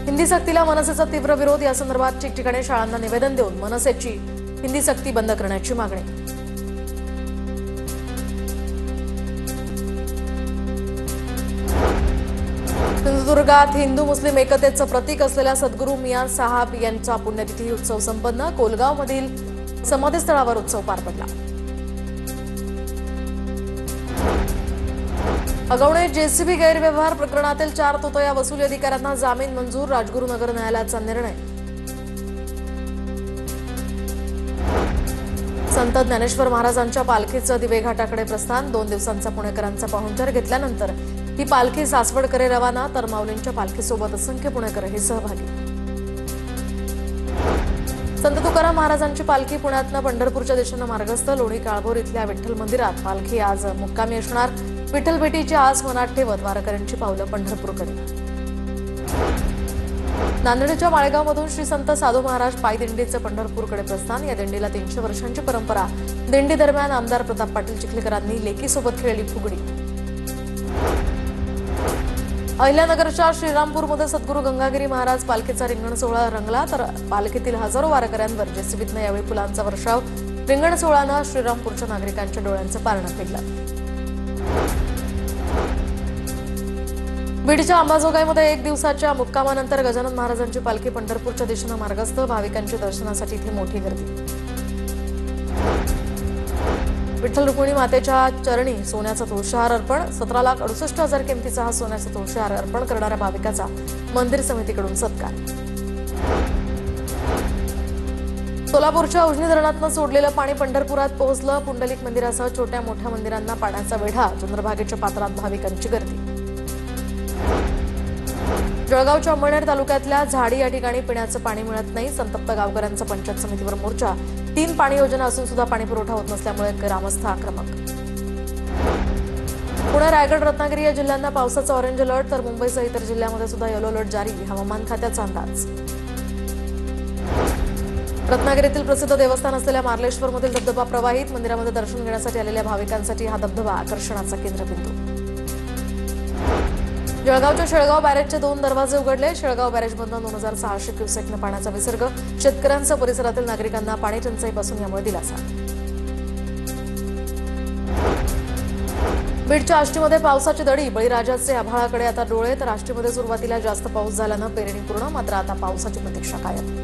हिंदी सक्तीला मनसेचा तीव्र विरोध। या संदर्भात ठिकठिकाणी शाळांना निवेदन देऊन मनसेची हिंदी सक्ती बंद करण्याची मागणी। सिंधुदुर्गात हिंदू मुस्लिम एकतेचं प्रतीक असलेल्या सद्गुरू मियां साहब यांचा पुण्यतिथी उत्सव संपन्न। कोलगावमधील समाधीस्थळावर उत्सव पार पडला। अगवणे जेसीबी गैरव्यवहार प्रकरणातील 4 तोतया वसुली अधिकाऱ्यांना जामीन मंजूर। राजगुरुनगर न्यायालयाचा निर्णय। संत ज्ञानेश्वर महाराजांच्या पालखीचं दिवे घाटाकडे प्रस्थान। 2 दिवसांचा पुणेकरांचा पाहुणचार घेतल्यानंतर ही पालखी सासवडकडे रवाना। तर माऊलींच्या पालखीसोबत असंख्य पुणेकरही सहभागी। संत तुकाराम महाराजांची पालखी पुण्यातनं पंढरपूरच्या दिशेनं मार्गस्थ। लोणी काळभोर इथल्या विठ्ठल मंदिरात पालखी आज मुक्कामी असणार। विठ्ठल भेटीची आस मनात ठेवत वारकऱ्यांची पावलं पंढरपूरकडे। नांदेडच्या माळेगावमधून श्री संत साधू महाराज पायी दिंडीचं पंढरपूरकडे प्रस्थान। या दिंडीला 300 वर्षांची परंपरा। दिंडी दरम्यान आमदार प्रताप पाटील चिखलीकरांनी लेकीसोबत खेळली फुगडी। अहिल्यानगरच्या श्रीरामपूरमध्ये सद्गुरू गंगागिरी महाराज पालखीचा रिंगण सोहळा रंगला। तर पालखीतील हजारो वारकऱ्यांवर जेसीबीतनं यावेळी फुलांचा वर्षाव। रिंगण सोहळ्यानं श्रीरामपूरच्या नागरिकांच्या डोळ्यांचं पारणं फेडलं। बीडच्या अंबाजोगाईमध्ये 1 दिवसाच्या मुक्कामानंतर गजानन महाराजांची पालखी पंढरपूरच्या दिशेनं मार्गस्थ। भाविकांची दर्शनासाठी इथे मोठी गर्दी। विठ्ठल रुक्मिणी मातेच्या चरणी सोन्याचा तुळशीहार अर्पण। 17,68,000 किमतीचा हा सोन्याचा तुळशीहार अर्पण करणाऱ्या भाविकाचा मंदिर समितीकडून सत्कार। सोलापूरच्या उजनी धरणातनं सोडलेलं पाणी पंढरपुरात पोहोचलं। पुंडलिक मंदिरासह छोट्या मोठ्या मंदिरांना पाण्याचा वेढा। चंद्रभागेच्या पात्रात भाविकांची गर्दी। जळगावच्या अंबळनेर तालुक्यातल्या झाडी या ठिकाणी पिण्याचं पाणी मिळत नाही। संतप्त गावकऱ्यांचा पंचायत समितीवर मोर्चा। 3 पाणी योजना असून सुद्धा पाणी पुरवठा होत नसल्यामुळे ग्रामस्थ आक्रमक। पुणे, रायगड, रत्नागिरी या जिल्ह्यांना पावसाचा ऑरेंज अलर्ट। तर मुंबईसह इतर जिल्ह्यांमध्ये सुद्धा येलो अलर्ट जारी। हवामान खात्याचा अंदाज। रत्नागिरीतील प्रसिद्ध देवस्थान असलेल्या मार्लेश्वरमधील धबधबा प्रवाहित। मंदिरामध्ये दर्शन घेण्यासाठी आलेल्या भाविकांसाठी हा धबधबा आकर्षणाचा केंद्रबिंदू। जळगावच्या शेळगाव बॅरेजचे 2 दरवाजे उघडले। शेळगाव बॅरेजमधून 2600 क्युसेकनं पाण्याचा विसर्ग। शेतकऱ्यांसह परिसरातील नागरिकांना पाणी टंचाईपासून यामुळे दिलासा। बीडच्या आष्टीमध्ये पावसाची दडी। बळीराजाचे आभाळाकडे आता डोळे। तर आष्टीमध्ये सुरुवातीला जास्त पाऊस झाल्यानं पेरणी पूर्ण। मात्र आता पावसाची प्रतीक्षा कायम।